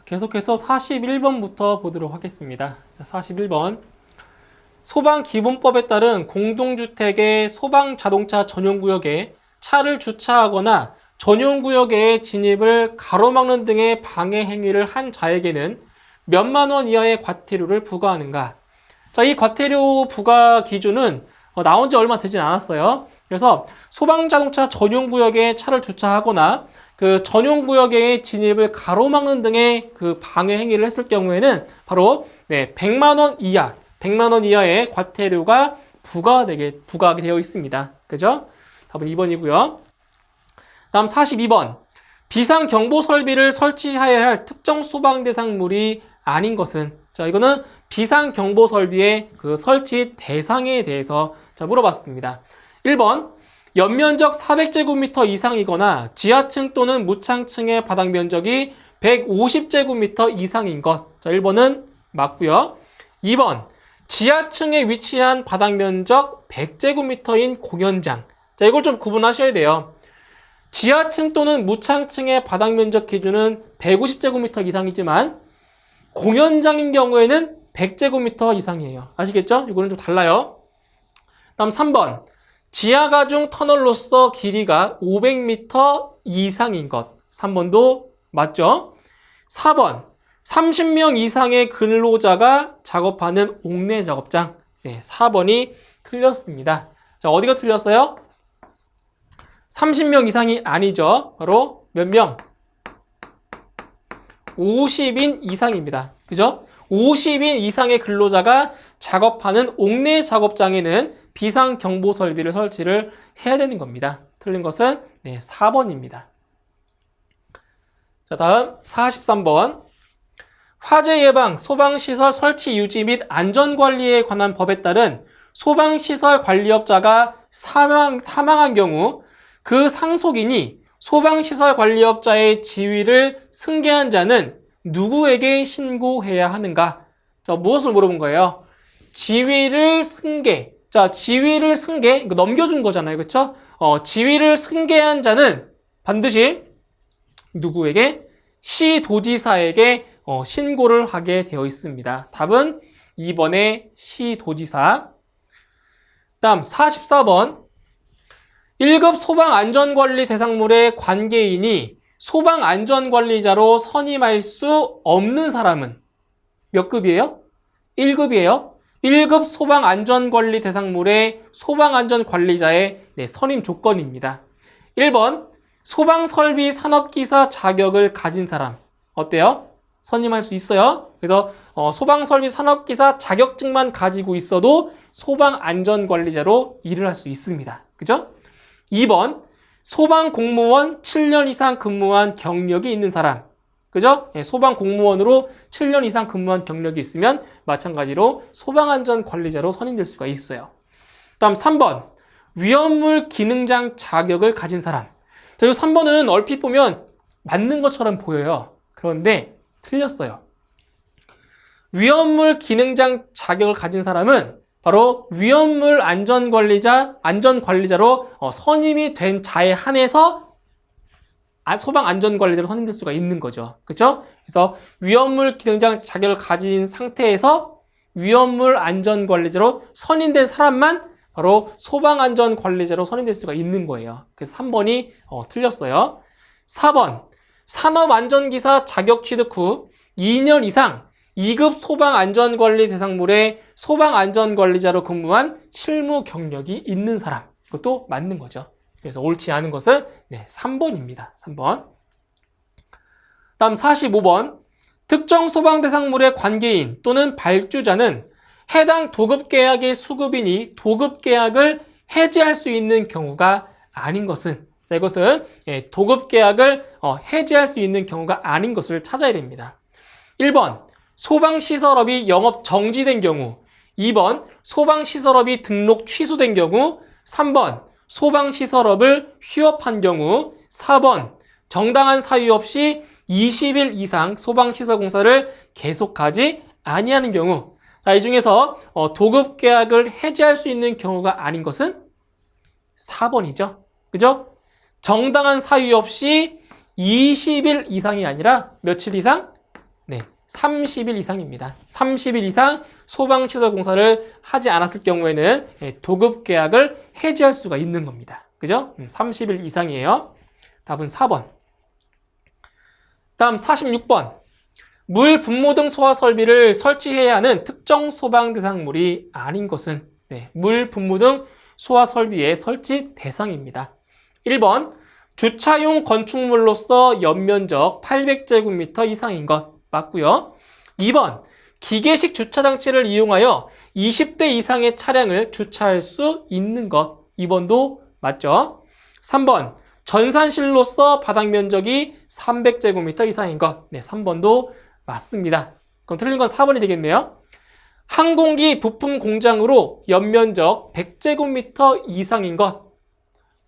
계속해서 41번부터 보도록 하겠습니다. 41번. 소방기본법에 따른 공동주택의 소방자동차 전용구역에 차를 주차하거나 전용구역의 진입을 가로막는 등의 방해 행위를 한 자에게는 몇만 원 이하의 과태료를 부과하는가? 자, 이 과태료 부과 기준은 나온 지 얼마 되진 않았어요. 그래서 소방자동차 전용구역에 차를 주차하거나 그 전용구역의 진입을 가로막는 등의 그 방해 행위를 했을 경우에는 바로 100만 원 이하, 100만 원 이하의 과태료가 부과하게 되어 있습니다. 그죠? 답은 2번이고요. 다음 42번. 비상경보 설비를 설치해야 할 특정 소방 대상물이 아닌 것은? 자, 이거는 비상경보 설비의 그 설치 대상에 대해서 물어봤습니다. 1번. 연면적 400제곱미터 이상이거나 지하층 또는 무창층의 바닥 면적이 150제곱미터 이상인 것. 자, 1번은 맞고요. 2번. 지하층에 위치한 바닥 면적 100제곱미터인 공연장. 자, 이걸 좀 구분하셔야 돼요. 지하층 또는 무창층의 바닥 면적 기준은 150제곱미터 이상이지만 공연장인 경우에는 100제곱미터 이상이에요. 아시겠죠? 이거는 좀 달라요. 다음 3번. 지하가중 터널로서 길이가 500m 이상인 것. 3번도 맞죠? 4번. 30명 이상의 근로자가 작업하는 옥내 작업장. 4번이 틀렸습니다. 자, 어디가 틀렸어요? 30명 이상이 아니죠. 바로 몇 명? 50인 이상입니다. 그죠? 50인 이상의 근로자가 작업하는 옥내 작업장에는 비상경보 설비를 설치를 해야 되는 겁니다. 틀린 것은 4번입니다. 자, 다음 43번. 화재 예방, 소방시설 설치 유지 및 안전관리에 관한 법에 따른 소방시설 관리업자가 사망한 경우 그 상속인이 소방시설 관리업자의 지위를 승계한 자는 누구에게 신고해야 하는가? 자, 무엇을 물어본 거예요? 지위를 승계. 자, 지위를 승계, 넘겨준 거잖아요. 그쵸? 지위를 승계한 자는 반드시 누구에게? 시도지사에게 신고를 하게 되어 있습니다. 답은 2번의 시도지사. 다음 44번. 1급 소방안전관리 대상물의 관계인이 소방안전관리자로 선임할 수 없는 사람은 몇 급이에요? 1급이에요. 1급 소방안전관리 대상물의 소방안전관리자의 선임 조건입니다. 1번. 소방설비 산업기사 자격을 가진 사람. 어때요? 선임할 수 있어요. 그래서 소방설비 산업기사 자격증만 가지고 있어도 소방안전관리자로 일을 할 수 있습니다. 그죠? 2번. 소방공무원 7년 이상 근무한 경력이 있는 사람. 그죠? 소방공무원으로 7년 이상 근무한 경력이 있으면 마찬가지로 소방안전관리자로 선임될 수가 있어요. 다음 3번. 위험물 기능장 자격을 가진 사람. 자, 이 3번은 얼핏 보면 맞는 것처럼 보여요. 그런데 틀렸어요. 위험물 기능장 자격을 가진 사람은 바로 위험물 안전관리자로 선임이 된 자에 한해서 소방안전관리자로 선임될 수가 있는 거죠. 그렇죠? 그래서 위험물 기능장 자격을 가진 상태에서 위험물 안전관리자로 선임된 사람만 바로 소방안전관리자로 선임될 수가 있는 거예요. 그래서 3번이 틀렸어요. 4번. 산업안전기사 자격 취득 후 2년 이상 2급 소방안전관리 대상물의 소방안전관리자로 근무한 실무 경력이 있는 사람. 그것도 맞는 거죠. 그래서 옳지 않은 것은 3번입니다. 3번. 다음 45번. 특정 소방 대상물의 관계인 또는 발주자는 해당 도급계약의 수급인이 도급계약을 해지할 수 있는 경우가 아닌 것은, 자, 이것은 도급계약을 해지할 수 있는 경우가 아닌 것을 찾아야 됩니다. 1번. 소방시설업이 영업 정지된 경우. 2번. 소방시설업이 등록 취소된 경우. 3번. 소방시설업을 휴업한 경우. 4번. 정당한 사유 없이 20일 이상 소방시설공사를 계속하지 아니하는 경우. 자, 이 중에서 도급계약을 해지할 수 있는 경우가 아닌 것은 4번이죠. 그죠? 정당한 사유 없이 20일 이상이 아니라 며칠 이상? 30일 이상입니다. 30일 이상 소방시설 공사를 하지 않았을 경우에는 도급 계약을 해지할 수가 있는 겁니다. 그죠? 30일 이상이에요. 답은 4번. 다음 46번. 물, 분무 등 소화 설비를 설치해야 하는 특정 소방 대상물이 아닌 것은 물, 분무 등 소화 설비의 설치 대상입니다. 1번. 주차용 건축물로서 연면적 800제곱미터 이상인 것 맞고요. 2번. 기계식 주차장치를 이용하여 20대 이상의 차량을 주차할 수 있는 것 2번도 맞죠. 3번. 전산실로서 바닥 면적이 300제곱미터 이상인 것 3번도 맞습니다. 그럼 틀린 건 4번이 되겠네요. 항공기 부품 공장으로 연면적 100제곱미터 이상인 것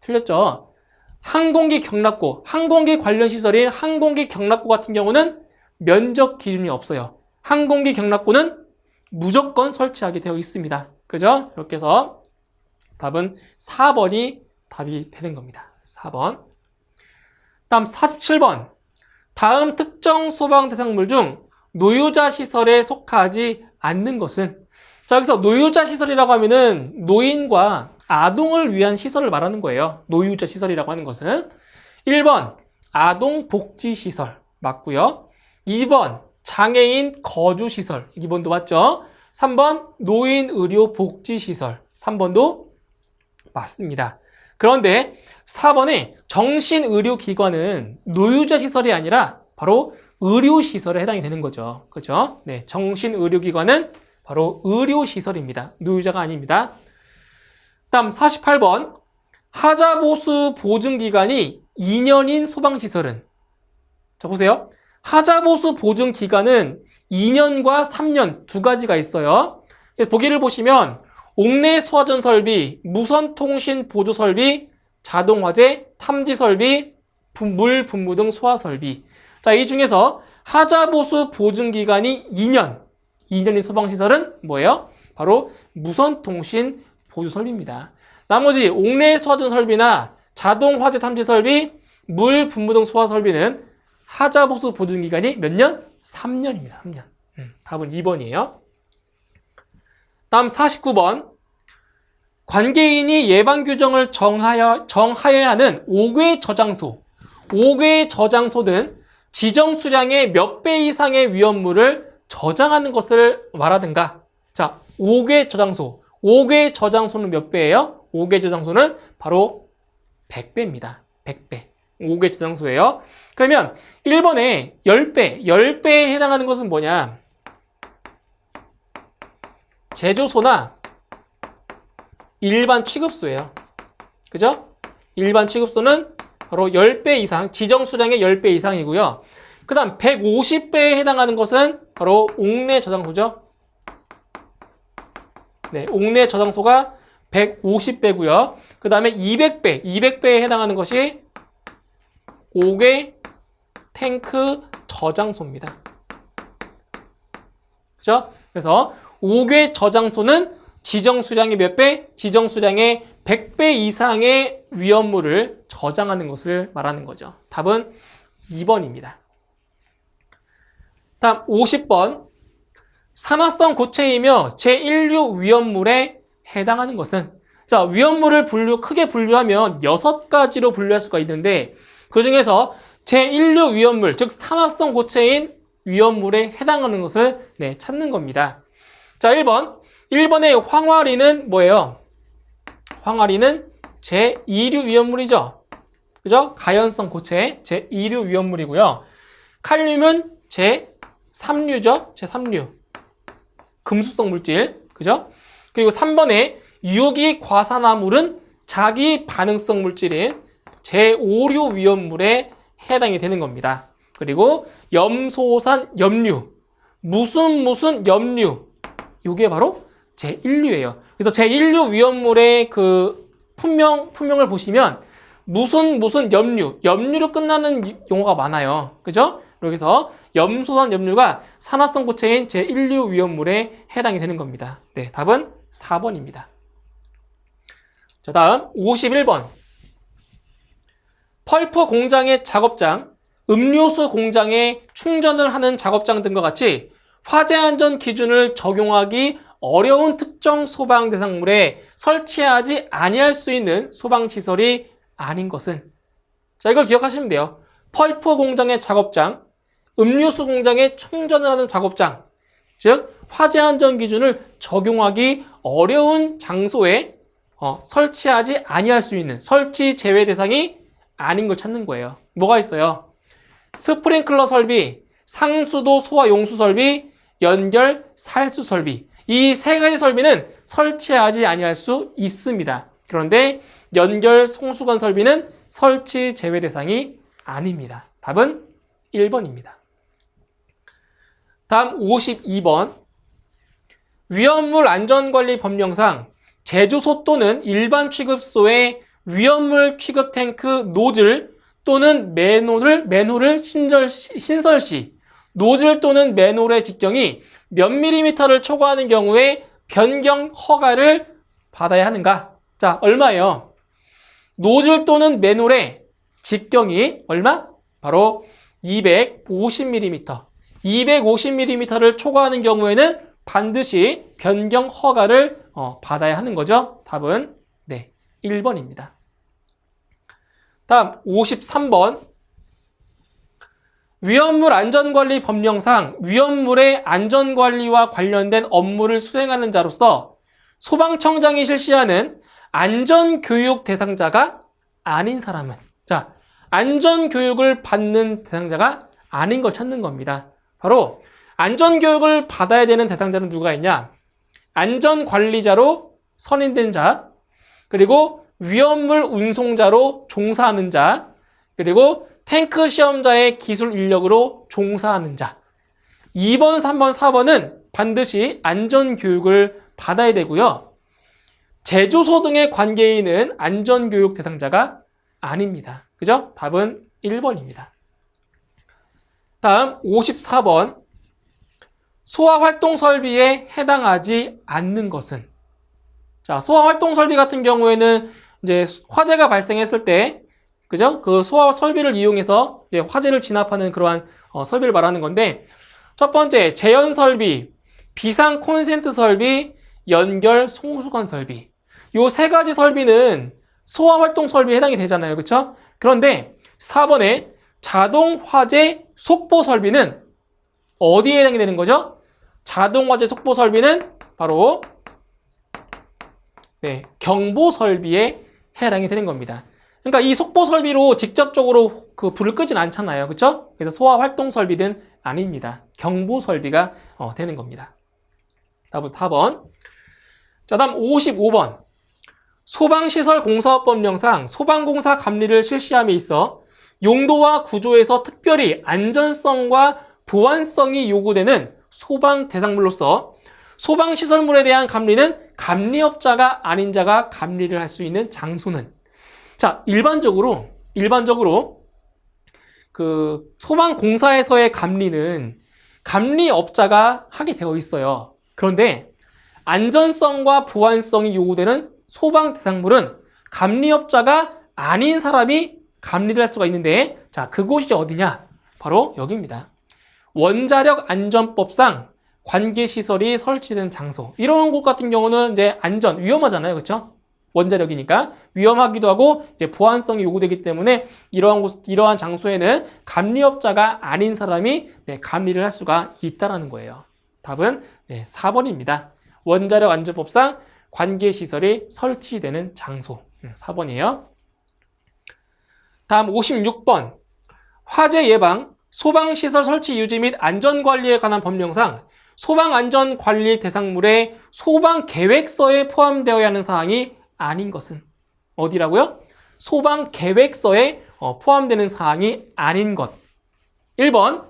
틀렸죠. 항공기 경납고, 항공기 관련 시설인 항공기 경납고 같은 경우는 면적 기준이 없어요. 항공기 경납고는 무조건 설치하게 되어 있습니다. 그죠? 이렇게 해서 답은 4번이 답이 되는 겁니다. 4번. 다음 47번. 다음 특정 소방 대상물 중 노유자 시설에 속하지 않는 것은 자, 여기서 노유자 시설이라고 하면은 노인과 아동을 위한 시설을 말하는 거예요. 노유자 시설이라고 하는 것은 1번 아동 복지 시설 맞고요. 2번 장애인 거주 시설 2번도 맞죠. 3번 노인 의료 복지 시설 3번도 맞습니다. 그런데 4번의 정신의료기관은 노유자 시설이 아니라 바로 의료시설에 해당이 되는 거죠. 그렇죠? 네, 정신의료기관은 바로 의료시설입니다. 노유자가 아닙니다. 다음 48번. 하자보수 보증기간이 2년인 소방시설은 자, 보세요. 하자보수 보증기간은 2년과 3년 두 가지가 있어요. 보기를 보시면 옥내 소화전 설비, 무선통신 보조 설비, 자동화재, 탐지 설비, 물, 분무 등 소화 설비. 자, 이 중에서 하자보수 보증기간이 2년인 소방시설은 뭐예요? 바로 무선통신 보조 설비입니다. 나머지 옥내 소화전 설비나 자동화재 탐지 설비, 물, 분무 등 소화 설비는 하자보수 보증기간이 몇 년? 3년입니다. 3년. 답은 2번이에요. 다음 49번. 관계인이 예방 규정을 정하여야 하는 5궤 저장소. 5궤 저장소는 지정 수량의 몇 배 이상의 위험물을 저장하는 것을 말하든가. 자, 5궤 저장소. 5궤 저장소는 몇 배예요? 5궤 저장소는 바로 100배입니다. 100배. 5궤 저장소예요. 그러면 1번에 10배, 10배에 해당하는 것은 뭐냐? 제조소나 일반 취급소예요. 그죠? 일반 취급소는 바로 10배 이상, 지정 수량의 10배 이상이고요. 그 다음 150배에 해당하는 것은 바로 옥내 저장소죠. 네, 옥내 저장소가 150배고요. 그 다음에 200배에 해당하는 것이 5궤 탱크 저장소입니다. 그죠? 그래서 5궤 저장소는 지정 수량의 몇 배? 지정 수량의 100배 이상의 위험물을 저장하는 것을 말하는 거죠. 답은 2번입니다. 다음 50번. 산화성 고체이며 제1류 위험물에 해당하는 것은 자, 위험물을 크게 분류하면 6가지로 분류할 수가 있는데 그 중에서 제1류 위험물, 즉 산화성 고체인 위험물에 해당하는 것을 찾는 겁니다. 자, 1번의 황화리는 뭐예요? 황화리는 제2류 위험물이죠. 그죠? 가연성 고체 제2류 위험물이고요. 칼륨은 제3류죠. 제3류. 금수성 물질. 그죠? 그리고 3번의 유기 과산화물은 자기 반응성 물질인 제5류 위험물에 해당이 되는 겁니다. 그리고 염소산 염류, 무슨 염류, 이게 바로 제1류예요. 그래서 제1류 위험물의 그 품명을 보시면 무슨 염류로 끝나는 용어가 많아요. 그죠? 여기서 염소산 염류가 산화성 고체인 제1류 위험물에 해당이 되는 겁니다. 네, 답은 4번입니다. 자, 다음 51번. 펄프 공장의 작업장, 음료수 공장에 충전을 하는 작업장 등과 같이 화재 안전 기준을 적용하기 어려운 특정 소방 대상물에 설치하지 아니할 수 있는 소방시설이 아닌 것은, 자, 이걸 기억하시면 돼요. 펄프 공장의 작업장, 음료수 공장에 충전을 하는 작업장, 즉 화재 안전 기준을 적용하기 어려운 장소에 설치하지 아니할 수 있는 설치 제외 대상이 아닌 걸 찾는 거예요. 뭐가 있어요? 스프링클러 설비, 상수도 소화 용수 설비, 연결 살수 설비. 이 세 가지 설비는 설치하지 아니할 수 있습니다. 그런데 연결 송수건 설비는 설치 제외 대상이 아닙니다. 답은 1번입니다. 다음 52번. 위험물 안전관리 법령상 제조소 또는 일반 취급소의 위험물 취급 탱크 노즐 또는 맨홀을 신설 시 노즐 또는 맨홀의 직경이 몇 밀리미터를 초과하는 경우에 변경 허가를 받아야 하는가? 자, 얼마예요? 노즐 또는 맨홀의 직경이 얼마? 바로 250mm. 250mm를 초과하는 경우에는 반드시 변경 허가를 받아야 하는 거죠. 답은 1번입니다. 다음 53번. 위험물 안전관리 법령상 위험물의 안전관리와 관련된 업무를 수행하는 자로서 소방청장이 실시하는 안전교육 대상자가 아닌 사람은, 자, 안전교육을 받는 대상자가 아닌 걸 찾는 겁니다. 바로 안전교육을 받아야 되는 대상자는 누가 있냐? 안전관리자로 선임된 자, 그리고 위험물 운송자로 종사하는 자, 그리고 탱크 시험자의 기술 인력으로 종사하는 자. 2번, 3번, 4번은 반드시 안전교육을 받아야 되고요. 제조소 등의 관계인은 안전교육 대상자가 아닙니다. 그죠? 답은 1번입니다. 다음 54번. 소화활동 설비에 해당하지 않는 것은, 자, 소화활동 설비 같은 경우에는 이제 화재가 발생했을 때, 그죠? 그 소화 설비를 이용해서 이제 화재를 진압하는 그러한 설비를 말하는 건데, 첫 번째 제연 설비, 비상 콘센트 설비, 연결 송수건 설비. 요 세 가지 설비는 소화활동 설비에 해당이 되잖아요. 그렇죠? 그런데 4번에 자동 화재 속보 설비는 어디에 해당이 되는 거죠? 자동 화재 속보 설비는 바로 경보 설비에 해당이 되는 겁니다. 그러니까 이 속보 설비로 직접적으로 그 불을 끄진 않잖아요. 그렇죠? 그래서 소화 활동 설비는 아닙니다. 경보 설비가 되는 겁니다. 답은 4번. 자, 다음 55번. 소방시설 공사업법령상 소방공사 감리를 실시함에 있어 용도와 구조에서 특별히 안전성과 보안성이 요구되는 소방 대상물로서 소방시설물에 대한 감리는 감리업자가 아닌 자가 감리를 할 수 있는 장소는, 자, 일반적으로 그 소방공사에서의 감리는 감리업자가 하게 되어 있어요. 그런데 안전성과 보안성이 요구되는 소방 대상물은 감리업자가 아닌 사람이 감리를 할 수가 있는데, 자, 그곳이 어디냐? 바로 여기입니다. 원자력 안전법상 관계시설이 설치된 장소. 이런 곳 같은 경우는 이제 안전, 위험하잖아요. 그렇죠? 원자력이니까 위험하기도 하고 이제 보안성이 요구되기 때문에 이러한 장소에는 감리업자가 아닌 사람이 감리를 할 수가 있다라는 거예요. 답은 4번입니다. 원자력 안전법상 관계시설이 설치되는 장소. 4번이에요. 다음 56번. 화재 예방, 소방시설 설치 유지 및 안전관리에 관한 법령상 소방안전관리 대상물의 소방계획서에 포함되어야 하는 사항이 아닌 것은 어디라고요? 소방계획서에 포함되는 사항이 아닌 것. 1번.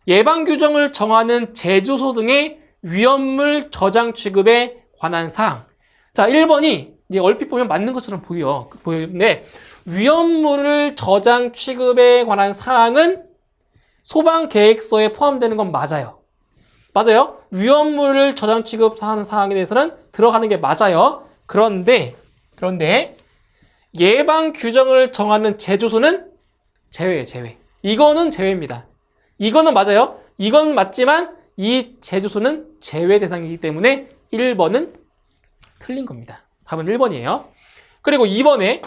예방규정을 정하는 제조소 등의 위험물 저장 취급에 관한 사항. 자, 1번이 이제 얼핏 보면 맞는 것처럼 보이는데 위험물을 저장 취급에 관한 사항은 소방계획서에 포함되는 건 맞아요. 맞아요. 위험물을 저장 취급하는 사항에 대해서는 들어가는 게 맞아요. 그런데 예방 규정을 정하는 제조소는 제외예요, 제외. 이거는 제외입니다. 이거는 맞아요. 이건 맞지만 이 제조소는 제외 대상이기 때문에 1번은 틀린 겁니다. 답은 1번이에요. 그리고 2번에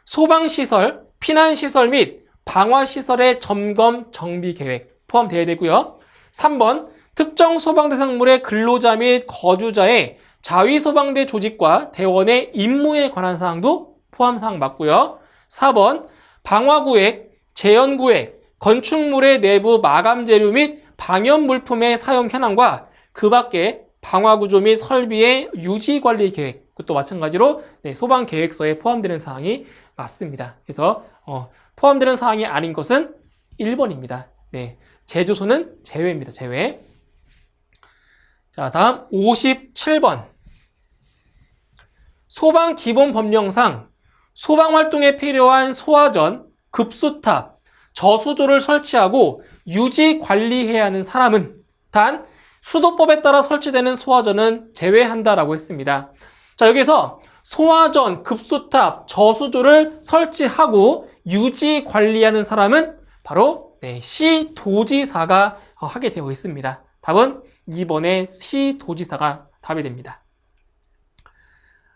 소방시설, 피난시설 및 방화시설의 점검, 정비 계획 포함되어야 되고요. 3번 특정 소방대상물의 근로자 및 거주자의 자위소방대 조직과 대원의 임무에 관한 사항도 포함사항 맞고요. 4번 방화구획, 재현구획, 건축물의 내부 마감 재료 및 방염물품의 사용 현황과 그 밖에 방화구조 및 설비의 유지관리 계획, 그것도 마찬가지로 소방계획서에 포함되는 사항이 맞습니다. 그래서 포함되는 사항이 아닌 것은 1번입니다. 네, 제조소는 제외입니다. 제외. 자, 다음 57번. 소방기본법령상 소방활동에 필요한 소화전, 급수탑, 저수조를 설치하고 유지 관리해야 하는 사람은 단 수도법에 따라 설치되는 소화전은 제외한다라고 했습니다. 자, 여기서 소화전, 급수탑, 저수조를 설치하고 유지 관리하는 사람은 바로 시도지사가 하게 되어 있습니다. 답은 2번의 시도지사가 답이 됩니다.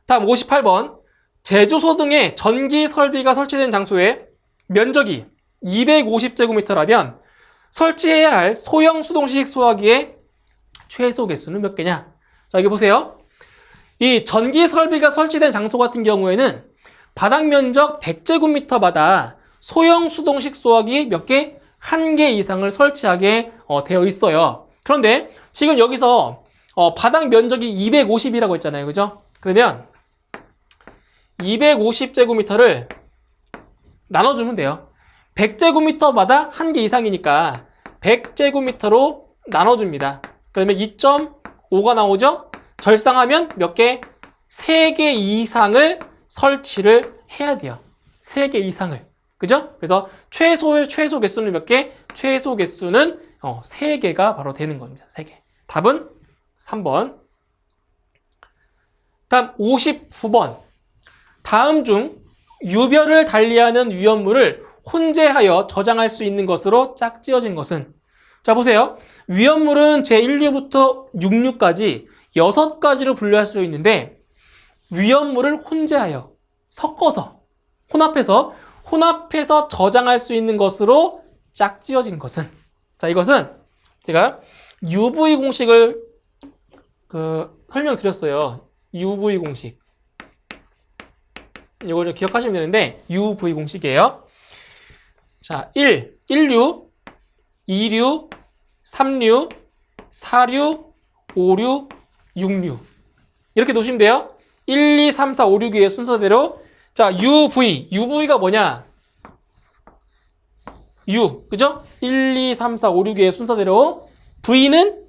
다음 58번. 제조소 등의 전기 설비가 설치된 장소에 면적이 250제곱미터라면 설치해야 할 소형 수동식 소화기의 최소 개수는 몇 개냐? 자, 여기 보세요. 이 전기 설비가 설치된 장소 같은 경우에는 바닥 면적 100제곱미터마다 소형 수동식 소화기 몇 개? 1개 이상을 설치하게 되어 있어요. 그런데 지금 여기서 바닥 면적이 250이라고 했잖아요. 그죠? 그러면 250제곱미터를 나눠주면 돼요. 100제곱미터마다 1개 이상이니까 100제곱미터로 나눠줍니다. 그러면 2.5가 나오죠? 절상하면 몇 개? 3개 이상을 설치를 해야 돼요. 3개 이상을. 그죠? 그래서 최소 개수는 몇 개? 최소 개수는 3개가 바로 되는 겁니다. 3개. 답은 3번. 다음 59번. 다음 중 유별을 달리하는 위험물을 혼재하여 저장할 수 있는 것으로 짝지어진 것은? 자, 보세요. 위험물은 제1류부터 6류까지 6가지로 분류할 수 있는데 위험물을 혼재하여 섞어서 혼합해서 저장할 수 있는 것으로 짝지어진 것은? 자, 이것은 제가 UV 공식을 설명드렸어요. UV 공식. 이걸 좀 기억하시면 되는데 UV 공식이에요. 자, 1류, 2류, 3류, 4류, 5류, 6류. 이렇게 놓으시면 돼요. 1, 2, 3, 4, 5, 6위의 순서대로. 자, UV가 뭐냐? U, 그죠? 1, 2, 3, 4, 5, 6위의 순서대로. V는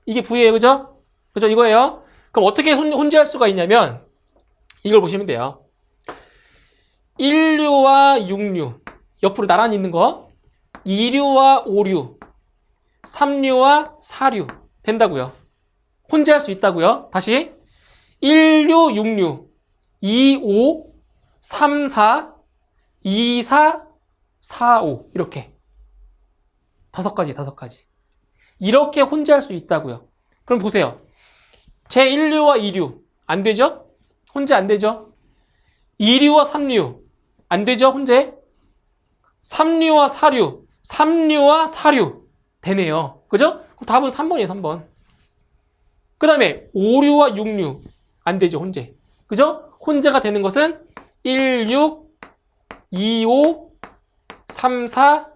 이게 V예요, 그죠? 그죠? 이거예요. 그럼 어떻게 혼재할 수가 있냐면 이걸 보시면 돼요. 1류와 6류 옆으로 나란히 있는 거, 2류와 5류, 3류와 4류 된다고요. 혼재할 수 있다고요. 다시 1류, 6류, 2, 5, 3, 4, 2, 4, 4, 5 이렇게 5가지 이렇게 혼재할 수 있다고요. 그럼 보세요. 제 1류와 2류 안 되죠? 혼재 안 되죠? 2류와 3류 안 되죠? 혼재? 3류와 4류 되네요. 그죠? 그럼 답은 3번이에요. 3번. 그 다음에 5류와 6류 안 되죠? 혼재. 그죠? 혼재가 되는 것은 1, 6, 2, 5, 3, 4,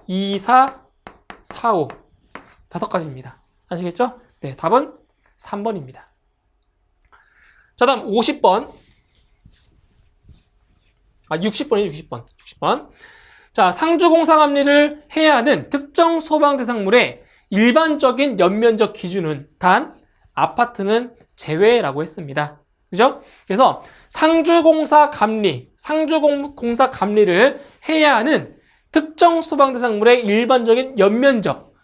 2, 4, 4, 5 5가지입니다. 아시겠죠? 네, 답은 3번입니다. 자, 다음 50번. 60번이죠, 60번. 자, 상주공사 감리를 해야 하는 특정 소방 대상물의 일반적인 연면적 기준은 단 아파트는 제외라고 했습니다. 그죠? 그래서 상주공사 감리를 해야 하는 특정 소방 대상물의 일반적인 연면적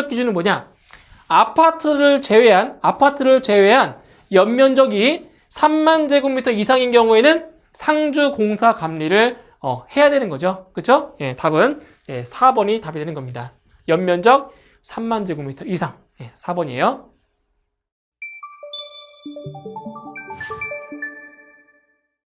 기준은 뭐냐? 아파트를 제외한 연면적이 3만 제곱미터 이상인 경우에는 상주공사 감리를 해야 되는 거죠. 그쵸? 예, 답은 4번이 답이 되는 겁니다. 연면적 3만 제곱미터 이상. 4번이에요.